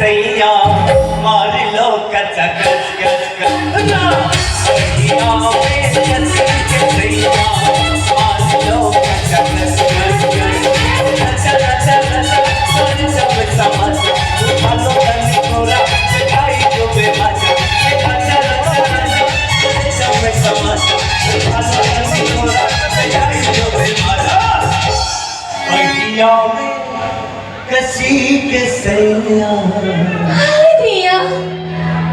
सैया मार लो कच्चा कच कच कच सैया में कसी के सैया मार लो कच्चा कच कच कच रचा रचा रचा और जब समझ उठालो गली कोरा मिठाई जो बेमजा रचा रचा रचा और जब समझ उठालो गली कोरा मिठाई जो बेमजा भैया में कसी के सैया दिया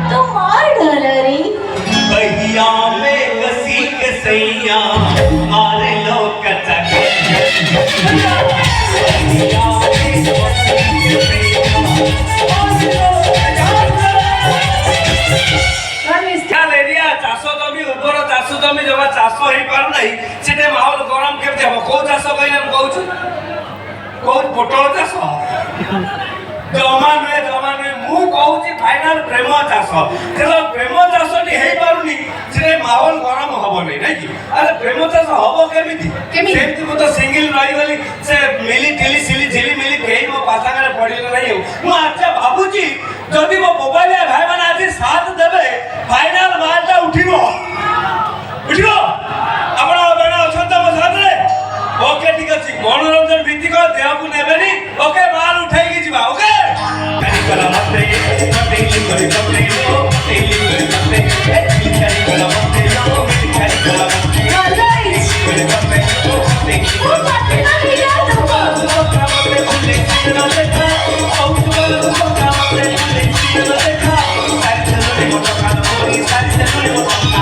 तो मार डाला रे भैया में कसी के सैया मार लो कच्चा भैया में कसी के सैया मार लो क्या ले दिया चाषो जमी उर्वर चाषो जमी जब चाष हो पार नहीं से माहौल गरम केमती हम कौ चाष कहले हम कहूँ कौन पोटल चाष जमा नुहे मु कहूँ फाइनाल प्रेम चाष प्रेम चाष हो पारुनी से माहौल गरम हम नहीं कि अरे प्रेम चाष हम केमी मु तो सिंगल रहीगली से मिली टिली सिली झिली मिली कहीं मो पासांगे पड़गला नहीं मु आज भावुची जदि मो मोबाइल भाई मैंने आज साथ देवे फाइनाल मालटा उठिबो आपण बेना अछत मो साथ रे ओके ठीक अछि मनोरंजन भित्तिक देह को नेबेनी ओके माल उठाई की जीवा ओके करी कला मते करी करी लो तेली करी मते करी कला मते लो करी कला मते करी मते लो तेली वो बात ना लिया तो मते खुले ना देखा औ तो मते खुले ना देखा सारी चलो मोटा खाना पूरी सारी चलो मोटा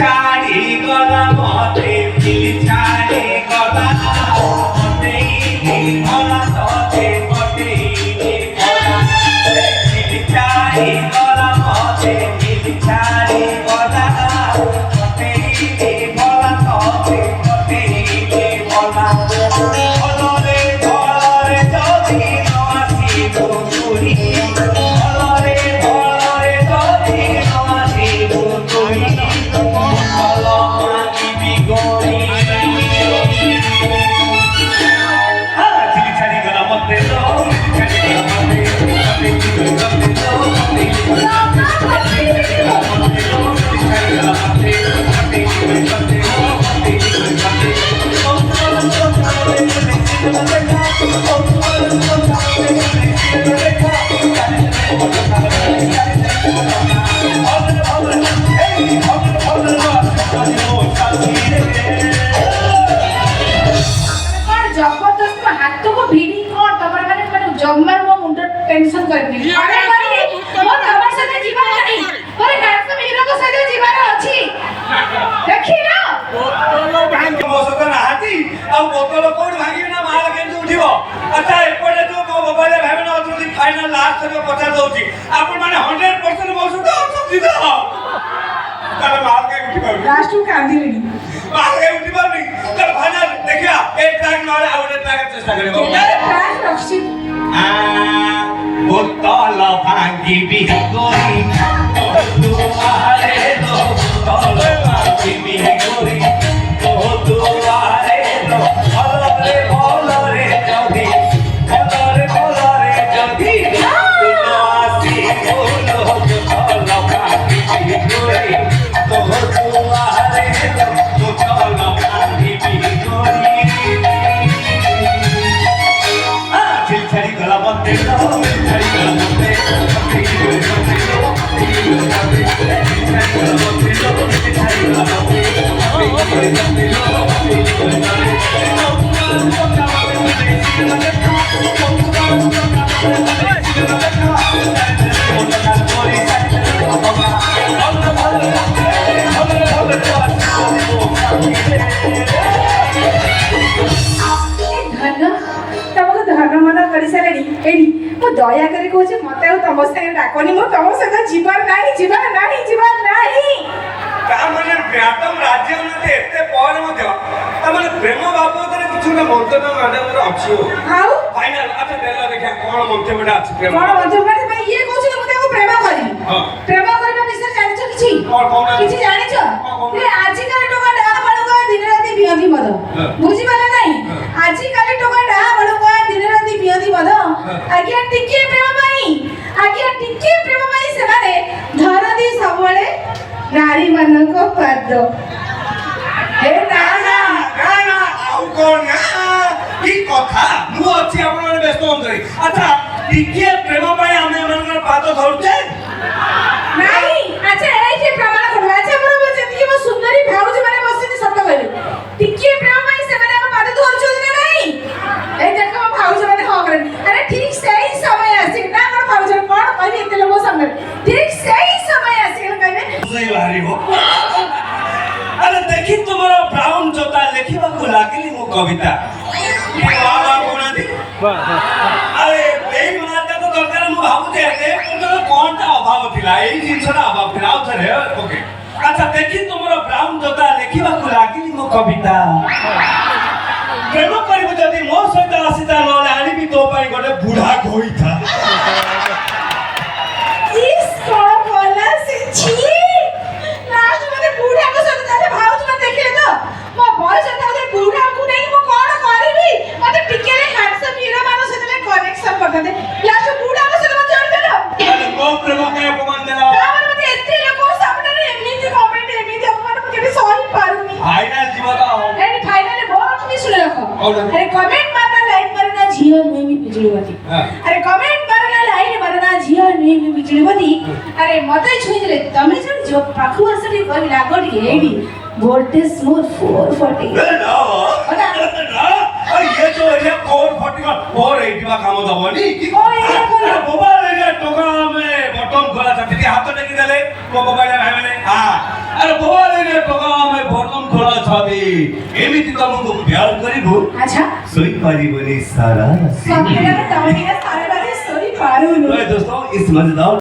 छाड़ी गला मते दिल छाड़ी गला मते दिल गला तोते मते दिल गला दिल छाड़ी गला मते दिल छाड़ी गला मते दिल गला तोते मते दिल गला भलरे भलरे जदि नआसी गोरी भलरे भलरे जदि नआसी गोरी जबरदस्त हाथ को भिड़ी कोन तमरा माने जम्मर मो मुंड टेंशन करनी अरे मो तमर साथे जीवा नहीं पर हाथ हीरो को साथे जीवा अछि देखि ना बोतलो भांग मोसत नाहाती आ बोतलो कोड भांगी ना माल केन उठिबो अच्छा एपटे जो मो मोबाइल भाबे ना अथि फाइनल लास्ट तक पचार दउची आपण माने 100% मोसत अथि द ताले माल के उठिबो लास्ट को कांदी लेनी माल के उठिबो नहीं चल फाइनल देखिया एक ट्रैक मारे आउट ट्रैक चेष्टा करिबो ट्रैक रक्षित बोतल भांगी भी गोरी तुम्हारे दो बोतल भांगी भी गोरी तुम्हारे दो भलरे भलरे जदि भलरे जदि नआसी बोलो बोतल भांगी भी गोरी तुम्हारे दो बोतल भांगी भी गोरी छड़ी गला मते लो छड़ी गला मते छड़ी गला दया करे कहूँ मत तुम सागे डाकनी मो तुम सहित जीवन नहीं जीवन नहीं जीवन नहीं तामने व्यापम राज्य उन्नति एते पर मध्य तामने प्रेम बाबदरे किछु ना मंतव्य माध्यम रे अछि हो हाउ फाइनल अच्छा देला देखा कोन मंतव्यटा अछि प्रेम कोन मंतव्य माने ये कहू छी मते प्रेम करी हां प्रेम करबा विषय जानि छ किछि କଣ କିଛି ଜାଣିଛ କଣ? ଯେ ଆଜିକାଲି ଟୋକା ଡାହା ବାଳୁକା ଦିନ ରାତି ପିଅନ୍ତି ମଦ ହଁ। ବୁଝିପାରିଲେ ନାହିଁ ଆଜିକାଲି ଟୋକା ଡାହା ବାଳୁକା ଦିନ ରାତି ପିଅନ୍ତି ମଦ ଆଜ୍ଞା ଟିକେ ପ୍ରେମ ପାଇଁ ସେମାନେ ଧରନ୍ତି ସବୁବେଳେ ନାରୀ ମାନଙ୍କ ପାଦ ହେ ନା ନା ଆଉ କଣ ନା କି କଥା ମୁଁ ଅଛି ଆପଣମାନେ ବ୍ୟସ୍ତ ହୁଅନ୍ତୁନି ଆଚ୍ଛା ଟିକିଏ ପ୍ରେମ ପାଇଁ ଆମେ ଏମାନଙ୍କର ପାଦ ଧରୁଛେ ନାଇଁ ଆଚ୍ଛା ଏଇଠି ପ୍ରମାଣ କରୁ ଆଚ୍ଛା ମୋର ଯେତିକି ମୋ ସୁନ୍ଦରୀ ଭାଉଜ ମାନେ ବସିଛନ୍ତି ସତ କହିଲେ ଟିକେ ପ୍ରେମ ପାଇଁ ସେମାନେ ଆମ ପାଦ ଧରୁଛନ୍ତି ନା ନାହିଁ ଏଇ ଦେଖ ମୋ ଭାଉଜ ମାନେ ହଁ କରେନି ଆରେ ଠିକ ସେଇ ସମୟ ଆସିବ ନା ଆମର ଭାଉଜ କଣ କହିବି ଏତେ ଲୋକ ସାମ୍ନାରେ ଠିକ ସେଇ ସମୟ ଆସିବ କହିବେ ସେଇ ବାହାରିବ ଆରେ ଦେଖି ତୁମର ବ୍ରାଉନ ଜୋତା ଲେଖିବାକୁ ଲାଗିଲି ମୁଁ କବିତା କହୁନାହାନ୍ତି ଆରେ ଏଇ ମାଟା ତ ଦରକାର ମୁଁ ଭାବୁଛି କଣଟା ଅଭାବ ଥିଲା ଏଇ ଜିନିଷଟା ଅଭାବ ଥିଲା ଆଉ ଥରେ ଓକେ ଆଚ୍ଛା ଦେଖି ତୁମର ବ୍ରାଉନ ଜୋତା ଲେଖିବାକୁ ଲାଗିଲି ମୁଁ କବିତା ପ୍ରେମ କରିବୁ ଯଦି ମୋ ସହିତ ଆସିତା ନହେଲେ ଆଣିବି ତୋ ପାଇଁ ଗୋଟେ ବୁଢା ଘୋଇଥା ଇସ୍ କଣ କଲା ସେ छी ଲାଷ୍ଟ ମାନେ ବୁଢାଙ୍କ ସହିତ ତାହେଲେ ଭାଉଜ ମାନେ ଦେଖିଲେ ତ ମୋ ବୟସ ତାହେଲେ ବୁଢାଙ୍କୁ ନେଇ ମୁଁ କଣ କରିବି ମତେ ଟିକେ ହ୍ୟାଣ୍ଡସମ୍ ହିରୋ ମାନଙ୍କ ସହିତ କନେକ୍ସନ କରିଥାନ୍ତେ ଲାଷ୍ଟ ବୁଢାଙ୍କ ସହିତ ମତେ ଜଡ଼ିଦେଲ ତାହେଲେ ମୋ ପ୍ରେମ ପାଇଁ ଅପମାନ ଦେଲା ତାପରେ ମତେ ଏତେ ଲୋକଙ୍କ ସାମ୍ନାରେ ଏମିତି କମେଣ୍ଟ ଏମିତି ଅପମାନ ମୁଁ କେବେ ସହି ପାରୁନି ଫାଇନାଲ ଯିବ ତ एंड फाइनली बहुत भी सुन रखो और? अरे कमेंट मारना लाइक मारना जियो में भी बिजलीवती हाँ। अरे कमेंट मारना लाइक मारना जियो में भी बिजलीवती अरे मते छुई देले तमे जो पाखु आसरी कहि लागडी एडी वोल्टेज मोर 440 ये जो एरिया 440 का काम दबनी ओ एरिया कोन? मोबाइल एरिया टोका में बटन खोला था ठीक हाथ टेकी देले को मोबाइल है मैंने हां अरे मोबाइल एरिया टोका में बटन खोला छबी एमिति तुमको प्यार करिबो अच्छा सोई परिबनी सारा सब मेरा तमे सारे बारे सॉरी पारू तो दोस्तों इस मजेदार